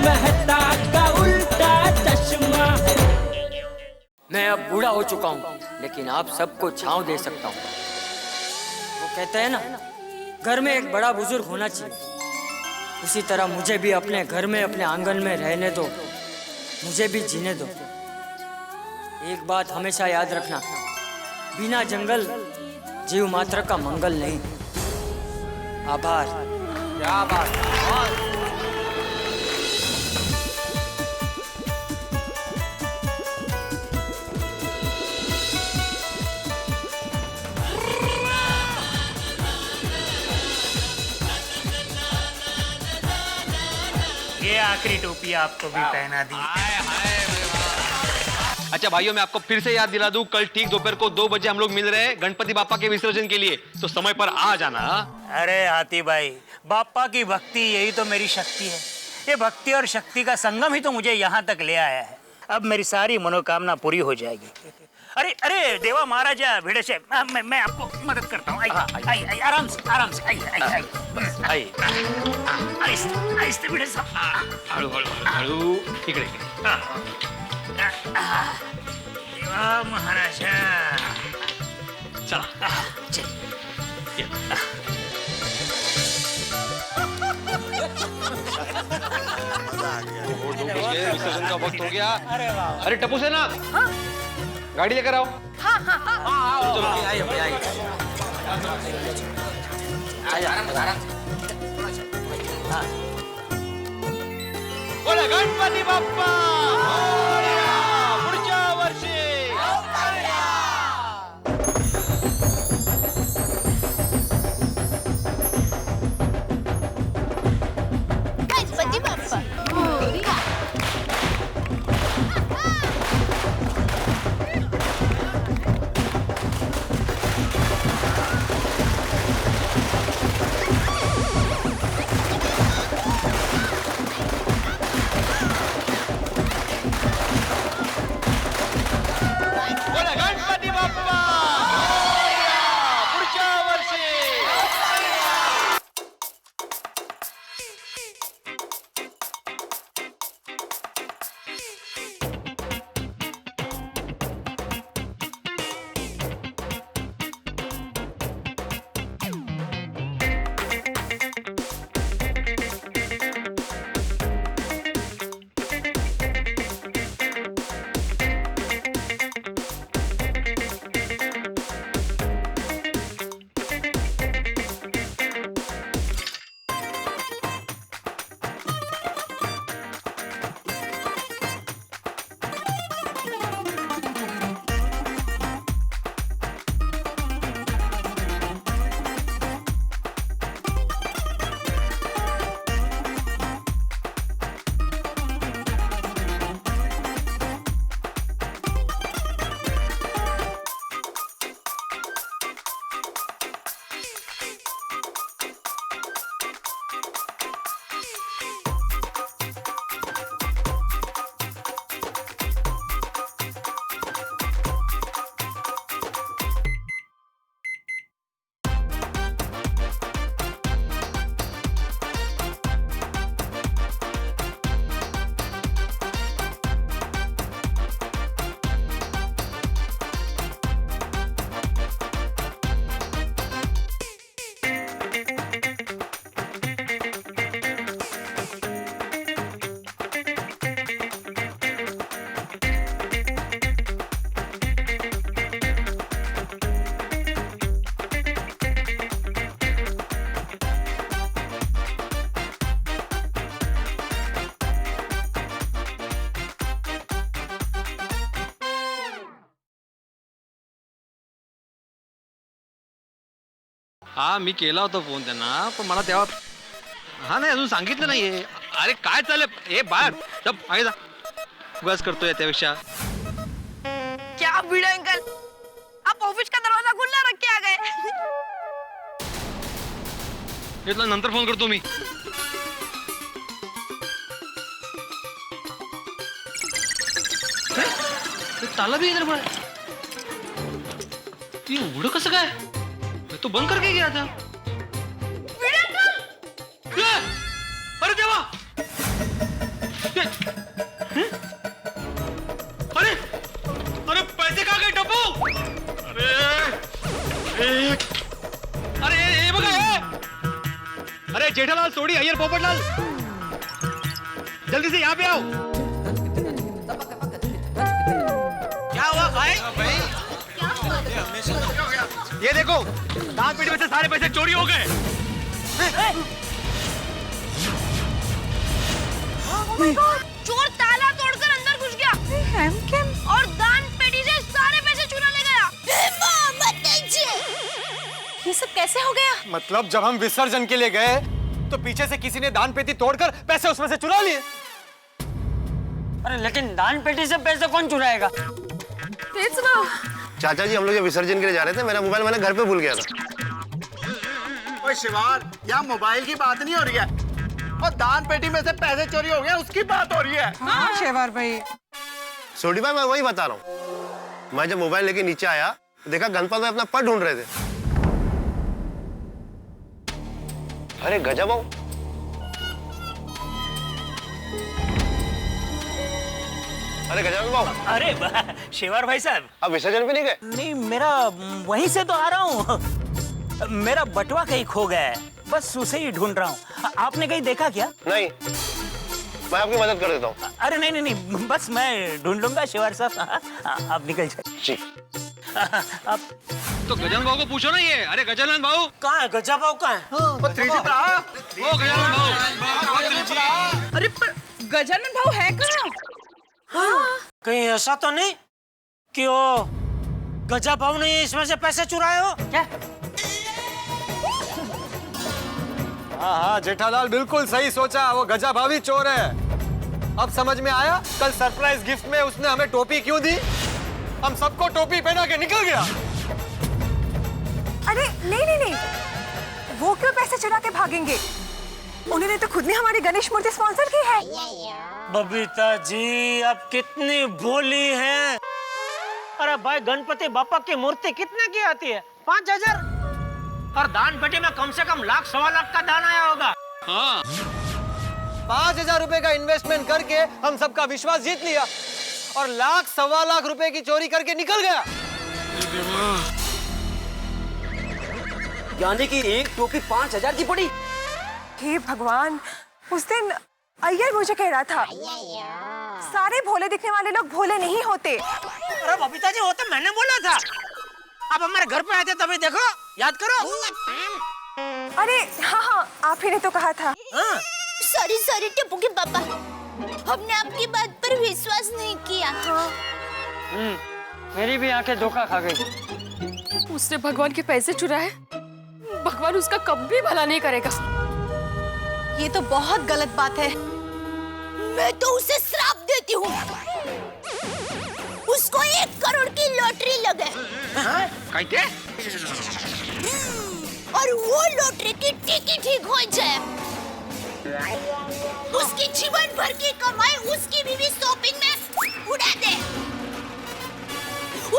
मेहता का उल्टा चश्मा। मैं अब बूढ़ा हो चुका हूँ, लेकिन आप सबको छांव दे सकता हूँ। वो कहते हैं ना, घर में एक बड़ा बुजुर्ग होना चाहिए, उसी तरह मुझे भी अपने घर में, अपने आंगन में रहने दो, मुझे भी जीने दो। एक बात हमेशा याद रखना, बिना जंगल जीव मात्र का मंगल नहीं। आभार। क्या बात। ये आखिरी टोपी आपको भी पहना दी। अच्छा भाइयों, मैं आपको फिर से याद दिला दूं, कल ठीक दोपहर को 2 बजे हम लोग मिल रहे हैं गणपति बापा के विसर्जन के लिए, तो समय पर आ जाना। अरे हाथी भाई, बापा की भक्ति यही तो मेरी शक्ति है। ये भक्ति और शक्ति का संगम ही तो मुझे यहाँ तक ले आया है। अब मेरी सारी मनोकामना पूरी हो जाएगी। अरे अरे देवा महाराजा भिड़े से मैं आपको मदद करता हूँ। आइए आराम से आराम से आइए बस आइए। आहिस्ते भिड़े साहब, हळू इकडे। देवा महाराजा चला चल। विसर्जन का वक्त हो गया। अरे वाह। अरे टप्पू सेना, गाड़ी लेकर आओ। चलो आइए आइए। बोला गणपती बाप्पा मोरया, पुढच्या वर्षी। गणपती बाप्पा मोरया। बोला गणपती बाप्पा मोरया, पुढच्या वर्षी। हा मी केला होता फोन त्यांना, पण मला तेव्हा हा नाही अजून सांगितलं नाहीये। अरे काय चाललंय हे बाळ, सब मागे जा, उगाच करतोय त्यापेक्षा। क्या भिड़े अंकल, आप ऑफिस का दरवाजा खुला रख के आ गए। हे तुला नंतर फोन करतो मी। ताला भी इधर पड़ा, ये उघड कसं काय? मैं तो बंद करके गया था। अरे देवा, जेठालाल, सोडी, अय्यर, पोपटलाल, जल्दी से यहाँ पे आओ। क्या हुआ भाई? ये देखो, दान पेटी में से सारे पैसे चोरी हो गए। चोर ताला तोड़कर अंदर घुस गया और दान पेटी से सारे पैसे चुरा ले गया। ये सब कैसे हो गया? मतलब जब हम विसर्जन के लिए गए तो पीछे से किसी ने दान पेटी तोड़कर पैसे उसमें से चुरा लिए। अरे लेकिन दान पेटी से पैसे कौन चुराएगा? चाचा जी, हम लोग ये विसर्जन के लिए जा रहे थे, मेरा मोबाइल मैंने घर पे भूल गया था। ओए शिवार, यहाँ मोबाइल की बात नहीं हो रही है और दान पेटी में से पैसे चोरी हो गए उसकी बात हो रही है। हाँ शेवार भाई। सोडी भाई, मैं वही बता रहा हूँ। मैं जब मोबाइल लेके नीचे आया देखा गणपत भाई अपना पर्स ढूंढ रहे थे। अरे गजब हो। अरे गजब बाबू। अरे शेवार भाई साहब, अब विसर्जन पे नहीं गए? नहीं, मेरा वहीं से तो आ रहा हूँ। मेरा बटुआ कहीं खो गया है, बस उसे ही ढूंढ रहा हूँ। आपने कहीं देखा क्या? नहीं, मैं आपकी मदद कर देता हूँ। अरे नहीं नहीं नहीं, बस मैं ढूंढ लूंगा शेवार साहब। आप निकल जाइए। जी। आप तो गजानन भाऊ को पूछो ना ये। अरे गजानन भाऊ, कहाँ है? गजा भाऊ कहाँ है? वो गजानन भाऊ। अरे पर गजानन भाऊ है कहाँ? कहीं ऐसा तो नहीं कि वो गजा भाऊ ने इसमें से पैसे चुराए हो क्या? हाँ, जेठालाल बिल्कुल सही सोचा, वो गजा भाभी चोर है। अब समझ में आया कल सरप्राइज गिफ्ट में उसने हमें टोपी क्यों दी। हम सबको टोपी पहना के निकल गया। अरे नहीं नहीं नहीं, वो क्यों पैसे चुरा के भागेंगे? उन्होंने तो खुद ने हमारी गणेश मूर्ति स्पॉन्सर की है। बबीता जी, आप कितनी भोली हैं। अरे भाई, गणपति बापा की मूर्ति कितने की आती है? 5,000। और दान पेटी में कम से कम लाख सवा लाख का दान आया होगा। हाँ, 5,000 रुपए का इन्वेस्टमेंट करके हम सबका विश्वास जीत लिया और लाख सवा लाख रुपए की चोरी करके निकल गया। यानी कि एक टोपी 5,000 की पड़ी। हे भगवान, उस दिन अय्यर मुझे कह रहा था सारे भोले दिखने वाले लोग भोले नहीं होते। अरे बबीता जी, वो तो मैंने बोला था। आप हमारे घर पे आए थे तभी, देखो, याद करो। अरे हाँ हाँ, आप ही ने तो कहा था। सॉरी सॉरी टिप्पू के पापा, हमने आपकी बात पर विश्वास नहीं किया। मेरी भी आंखें धोखा खा गई। उसने भगवान के पैसे चुराए, भगवान उसका कभी भला नहीं करेगा। ये तो बहुत गलत बात है। मैं तो उसे श्राप देती हूँ। उसको 1 करोड़ की लॉटरी लगे। कैसे? और वो लॉटरी की टिकट ठीक हो जाए। उसकी जीवन भर की कमाई उसकी बीवी शॉपिंग में उड़ा दे।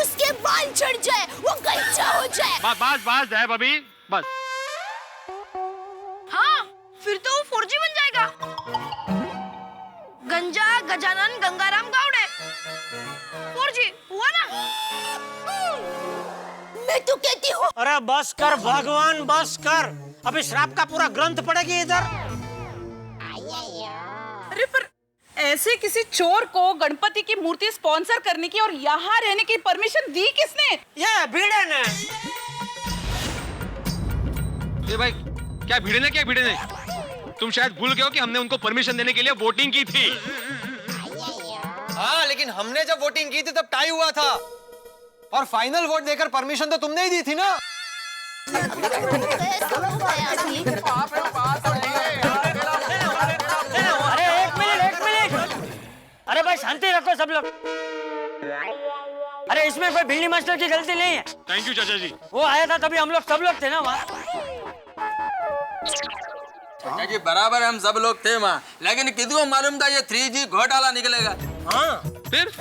उसके बाल झड़ जाए, वो गंजा हो जाए। बस है बबी, बस। हाँ, फिर तो वो 4G बन जाएगा। गंजा गजानन गंगाराम गावड़े 4G हुआ ना? मैं तो कहती हूँ। अरे बस कर भगवान, बस कर। अभी श्राप का पूरा ग्रंथ पढ़ेगी इधर। अरे पर ऐसे किसी चोर को गणपति की मूर्ति स्पॉन्सर करने की और यहाँ रहने की परमिशन दी किसने? ये भीड़े ने। ये भाई, क्या भिड़े ने? तुम शायद भूल गए हो कि हमने उनको परमिशन देने के लिए वोटिंग की थी। हाँ, लेकिन हमने जब वोटिंग की थी तब टाई हुआ था और फाइनल वोट देकर परमिशन तो तुमने ही दी थी ना। अरे एक मिनट। अरे भाई शांति रखो सब लोग। अरे इसमें कोई भिंडी मास्टर की गलती नहीं है। थैंक यू चाचा जी। वो आया था तभी हम लोग सब लोग थे ना वहाँ। चाचा जी, बराबर हम सब लोग थे वहाँ, लेकिन किसी को मालूम था ये 3G घोटाला निकलेगा। हाँ, फिर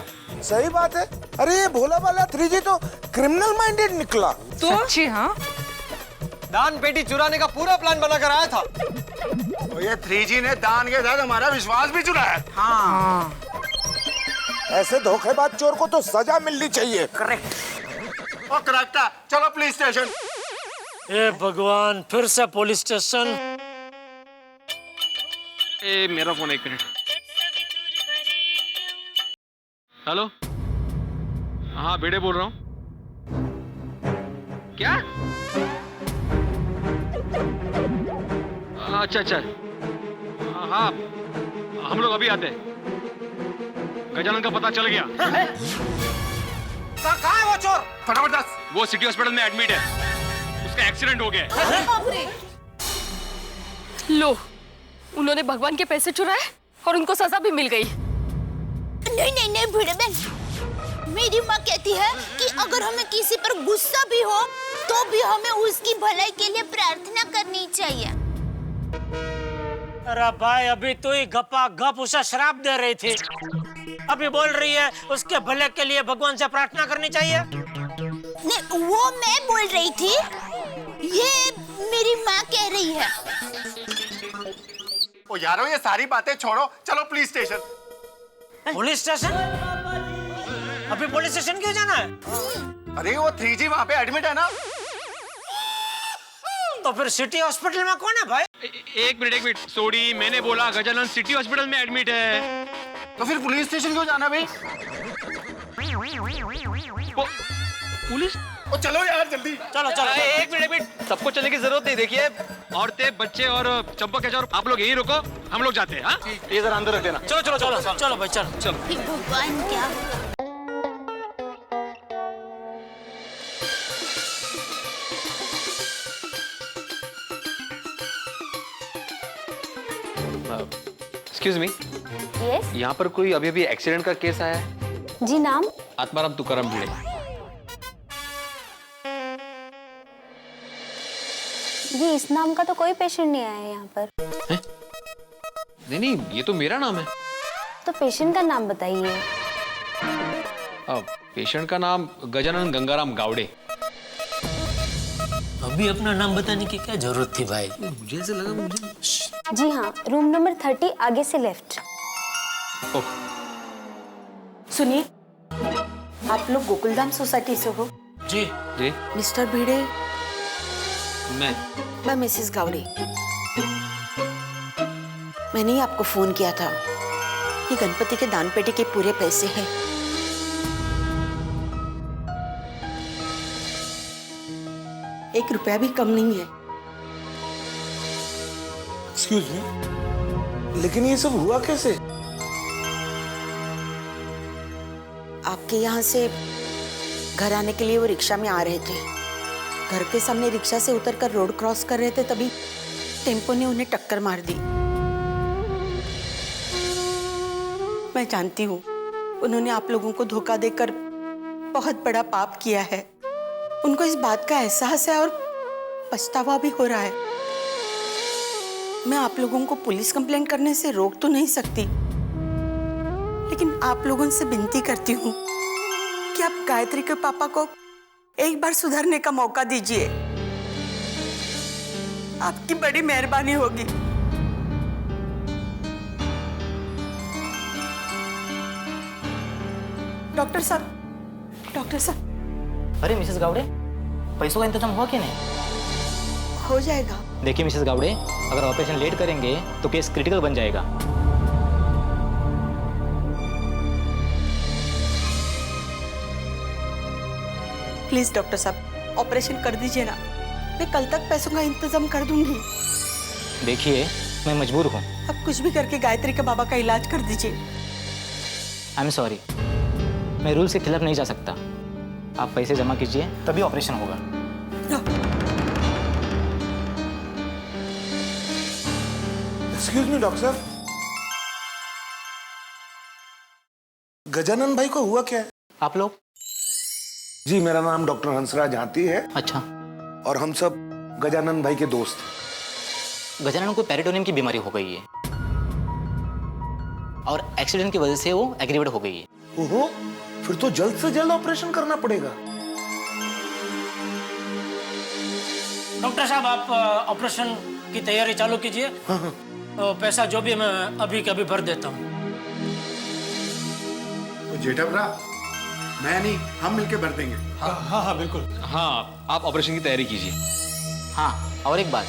सही बात है। अरे ये भोला वाला 3G तो क्रिमिनल माइंडेड निकला। तो सच्ची? हाँ, दान पेटी चुराने का पूरा प्लान बनाकर आया था। तो ये 3G ने दान के साथ हमारा विश्वास भी चुराया। हाँ। ऐसे धोखेबाज चोर को तो सजा मिलनी चाहिए। करेक्ट। ओ करेक्टा, चलो पुलिस स्टेशन। हे भगवान, फिर से पुलिस स्टेशन। ए मेरा फोन, एक मिनट। हेलो, हाँ बेड़े बोल रहा हूँ। क्या? अच्छा अच्छा, हाँ हम लोग अभी आते हैं। गजानन का पता चल गया। कहाँ है वो चोर? फटाफट दस। वो सिटी हॉस्पिटल में एडमिट है, उसका एक्सीडेंट हो गया है। लो, उन्होंने भगवान के पैसे चुराए और उनको सजा भी मिल गई। नहीं नहीं नहीं भिड़े बहन, मेरी माँ कहती है कि अगर हमें किसी पर गुस्सा भी हो तो भी हमें उसकी भलाई के लिए प्रार्थना करनी चाहिए। अरे भाई, अभी तो ही गपा गप उसे श्राप दे रही थी, अभी बोल रही है उसके भले के लिए भगवान से प्रार्थना करनी चाहिए। नहीं, वो मैं बोल रही थी, ये मेरी माँ कह रही है। ओ यारो, ये सारी बातें छोड़ो, चलो पुलिस स्टेशन। Police station? अभी पुलिस स्टेशन क्यों जाना है? अरे वो 3G वहाँ पे एडमिट है ना। तो फिर सिटी हॉस्पिटल में कौन है भाई? एक मिनट, सॉरी, मैंने बोला गजानन सिटी हॉस्पिटल में एडमिट है। तो फिर पुलिस स्टेशन क्यों जाना भाई? पुलिस? ओ चलो यार जल्दी। चलो चलो। एक मिनट, सबको चलने की जरूरत नहीं। देखिए, औरतें, बच्चे और चंपक के आप लोग यहीं रुको, हम लोग जाते हैं। हाँ, ये जरा अंदर रख देना। चलो चलो चलो चलो भाई, चलो चलो। हे भगवान, क्या एक्सक्यूज मी, यस यहाँ पर कोई अभी अभी एक्सीडेंट का केस आया है? जी, नाम? आत्माराम तुकाराम भिड़े। जी, इस नाम का तो कोई पेशेंट नहीं आया है यहाँ पर। नहीं नहीं, ये तो मेरा नाम है। तो पेशेंट का नाम बताइए। पेशेंट का नाम गजानन गंगाराम गावड़े। अभी अपना नाम बताने की क्या जरूरत थी भाई? मुझे ऐसे लगा मुझे। जी हाँ, रूम नंबर 30 आगे से लेफ्ट। सुनिए, आप लोग गोकुलधाम सोसाइटी से हो? जी जी। मिस्टर भिड़े? मैं मिसेस गावड़े। मैंने ही आपको फोन किया था। ये गणपति के दान पेटी के पूरे पैसे हैं। एक रुपया भी कम नहीं है। एक्सक्यूज मी, लेकिन ये सब हुआ कैसे? आपके यहाँ से घर आने के लिए वो रिक्शा में आ रहे थे। घर के सामने रिक्शा से उतरकर रोड क्रॉस कर रहे थे, तभी टेम्पो ने उन्हें टक्कर मार दी। मैं जानती हूँ उन्होंने आप लोगों को धोखा देकर बहुत बड़ा पाप किया है। उनको इस बात का एहसास है और पछतावा भी हो रहा है। मैं आप लोगों को पुलिस कंप्लेंट करने से रोक तो नहीं सकती, लेकिन आप लोगों से विनती करती हूँ कि आप गायत्री के पापा को एक बार सुधरने का मौका दीजिए। आपकी बड़ी मेहरबानी होगी। डॉक्टर साहब। अरे मिसेस गावड़े, पैसों का इंतजाम हुआ कि नहीं? हो जाएगा। देखिए मिसेस गावड़े, अगर ऑपरेशन लेट करेंगे तो केस क्रिटिकल बन जाएगा। प्लीज डॉक्टर साहब, ऑपरेशन कर दीजिए ना। मैं कल तक पैसों का इंतजाम कर दूंगी। देखिए, मैं मजबूर हूँ। अब कुछ भी करके गायत्री के बाबा का इलाज कर दीजिए। आई एम सॉरी, मैं रूल्स के खिलाफ नहीं जा सकता। आप पैसे जमा कीजिए, तभी ऑपरेशन होगा। एक्सक्यूज मी डॉक्टर साहब, गजानन भाई को हुआ क्या है? आप लोग? जी, मेरा नाम डॉक्टर हंसराज हाथी है। अच्छा। और हम सब गजानन भाई के दोस्त। गजानन को पेरिटोनियम की बीमारी हो गई है और एक्सीडेंट की वजह से वो एग्रीवेट हो गई है। ओहो, फिर तो जल्द से जल्द ऑपरेशन करना पड़ेगा। डॉक्टर साहब, आप ऑपरेशन की तैयारी चालू कीजिए। हाँ। तो पैसा जो भी मैं अभी के अभी भर देता हूँ। जेठा भरा, मैं नहीं, हम मिलके भर देंगे। हाँ बिल्कुल। हाँ, आप ऑपरेशन की तैयारी कीजिए। हाँ, और एक बात,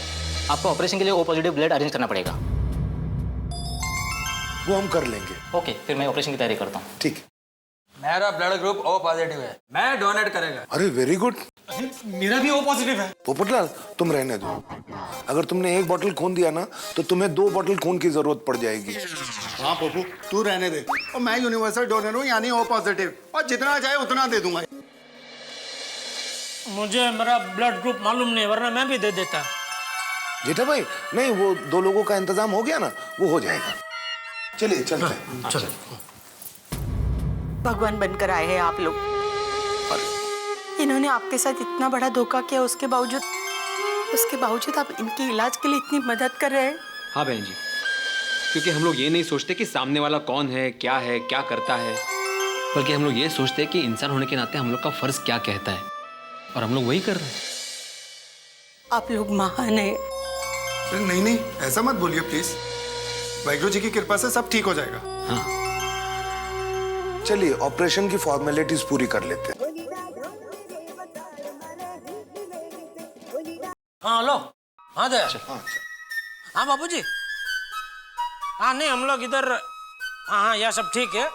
आपको ऑपरेशन के लिए ओ पॉजिटिव ब्लड अरेंज करना पड़ेगा। वो हम कर लेंगे। ओके, फिर मैं ऑपरेशन की तैयारी करता हूँ। ठीक है। मेरा ब्लड ग्रुप ओ पॉजिटिव है, मैं डोनेट करेगा। अरे वेरी गुड। मेरा भी ओ पॉजिटिव है। पोपटलाल तुम रहने दो, अगर तुमने 1 बॉटल खून दिया ना तो तुम्हें 2 बॉटल खून की जरूरत पड़ जाएगी। हाँ पप्पू, तू रहने दे, और मैं यूनिवर्सल डोनर हूँ, यानी ओ पॉजिटिव, और जितना चाहे उतना दे दूंगा। मुझे मेरा ब्लड ग्रुप मालूम नहीं, वरना मैं भी दे देता। जेठा भाई नहीं, वो 2 लोगों का इंतजाम हो गया ना, वो हो जाएगा। चलिए चलते हैं। चलो। भगवान बनकर आए हैं आप लोग। इन्होंने आपके साथ इतना बड़ा धोखा किया, उसके बावजूद आप इनके इलाज के लिए इतनी मदद कर रहे हैं। हाँ बहन जी, क्योंकि हम लोग ये नहीं सोचते कि सामने वाला कौन है, क्या करता है, बल्कि हम लोग ये सोचते हैं कि इंसान होने के नाते हम लोग का फर्ज क्या कहता है, और हम लोग वही कर रहे हैं। आप लोग महान हैं। नहीं नहीं, ऐसा मत बोलिए प्लीज, वाहिगुरु जी की कृपा से सब ठीक हो जाएगा। हाँ चलिए ऑपरेशन की फॉर्मेलिटीज पूरी कर लेते हैं। हाँ हेलो, हाँ दे, हाँ बाबूजी, हाँ नहीं हम लोग इधर, हाँ यह सब ठीक है।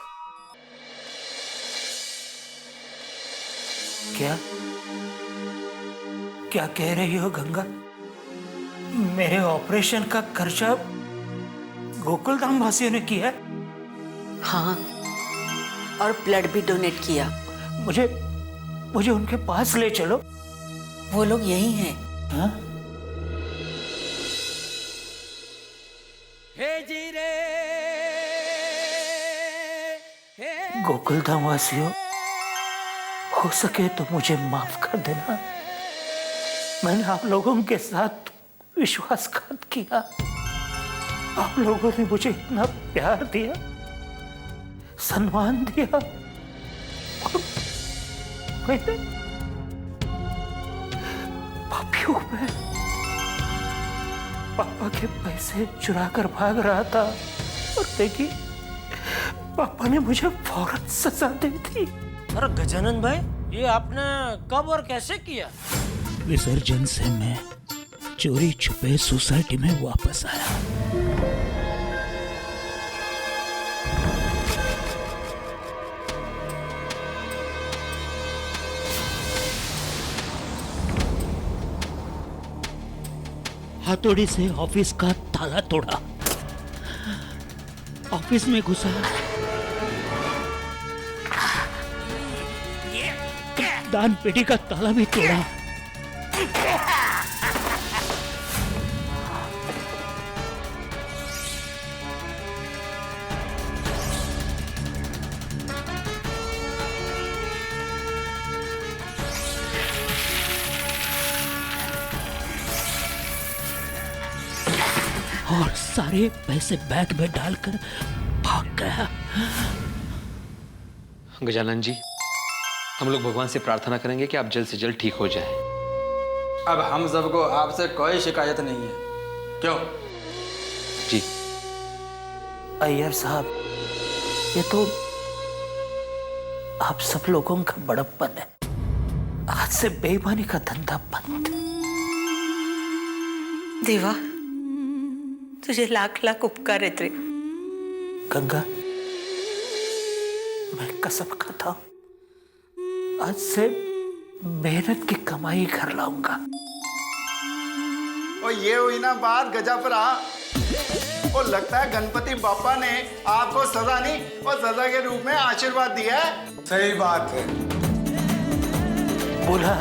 क्या कह रही हो गंगा? मेरे ऑपरेशन का खर्चा गोकुल धाम वासियों ने किया? हाँ, और ब्लड भी डोनेट किया। मुझे उनके पास ले चलो। वो लोग यही हैं। हाँ? गोकुल धाम वासियों, हो सके तो मुझे माफ कर देना। मैंने आप लोगों के साथ विश्वासघात किया। आप लोगों ने मुझे इतना प्यार दिया, सम्मान दिया, और मैंने पापी हूं मैं। पापा के पैसे चुरा कर भाग रहा था, और देखिए पापा ने मुझे फौरन सजा दी थी। अरे गजानन भाई, ये आपने कब और कैसे किया? विसर्जन से मैं चोरी छुपे सोसाइटी में वापस आया। हथौड़ी से ऑफिस का ताला तोड़ा, ऑफिस में घुसा, दान पेटी का ताला भी तोड़ा। और सारे पैसे बैग में डालकर भाग गया। गजानन जी, हम लोग भगवान से प्रार्थना करेंगे कि आप जल्द से जल्द ठीक हो जाए। अब हम सबको आपसे कोई शिकायत नहीं है, क्यों? जी अय्यर साहब, ये तो आप सब लोगों का बड़प्पन है। आज से बेईमानी का धंधा बंद। देवा, तुझे लाख लाख उपकार है तेरे। गंगा, मैं कसम खाता हूं, आज से मेहनत की कमाई घर लाऊंगा। और ये हुई ना बात गजापरा, और लगता है गणपति बापा ने आपको सजा नहीं और सजा के रूप में आशीर्वाद दिया है। सही बात है। बोला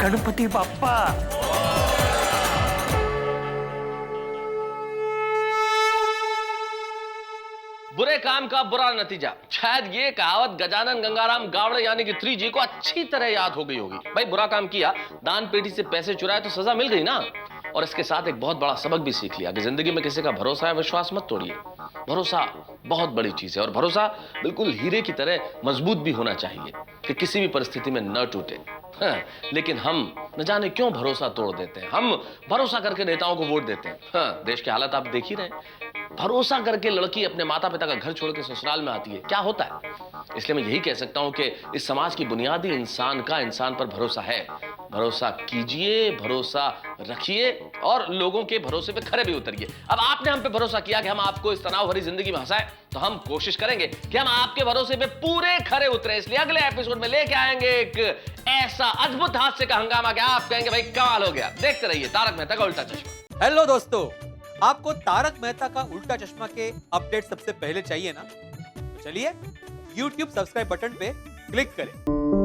गणपति बापा। बुरे काम का बुरा नतीजा, शायद ये कहावत गजानन गंगाराम गावड़े यानी कि 3G को अच्छी तरह याद हो गई होगी। भाई बुरा काम किया, दान पेटी से पैसे चुराए तो सजा मिल गई ना। और इसके साथ एक बहुत बड़ा सबक भी सीख लिया कि जिंदगी में किसी का भरोसा है विश्वास मत तोड़िए। भरोसा बहुत बड़ी चीज है, और भरोसा बिल्कुल हीरे की तरह मजबूत भी होना चाहिए कि किसी भी परिस्थिति में न टूटे। हाँ, लेकिन हम न जाने क्यों भरोसा तोड़ देते हैं। हम भरोसा करके नेताओं को वोट देते हैं। हाँ, देश के हालत आप देख ही रहे हैं। भरोसा करके लड़की अपने माता पिता का घर छोड़ के ससुराल में आती है, क्या होता है? इसलिए मैं यही कह सकता हूं कि इस समाज की बुनियादी इंसान का इंसान पर भरोसा है। भरोसा कीजिए, भरोसा रखिए और लोगों के भरोसे पे खरे भी उतरिए। अब आपने हम पे भरोसा किया कि हम आपको इस तनाव भरी जिंदगी में हंसाएं, तो हम कोशिश करेंगे कि हम आपके भरोसे पे पूरे खरे उतरे। इसलिए अगले एपिसोड में लेके आएंगे एक ऐसा अद्भुत हादसे का हंगामा कि आप कहेंगे भाई कमाल हो गया। देखते रहिए तारक मेहता का उल्टा चश्मा। हेलो दोस्तों, आपको तारक मेहता का उल्टा चश्मा के अपडेट सबसे पहले चाहिए ना? तो चलिए YouTube सब्सक्राइब बटन पे क्लिक करें।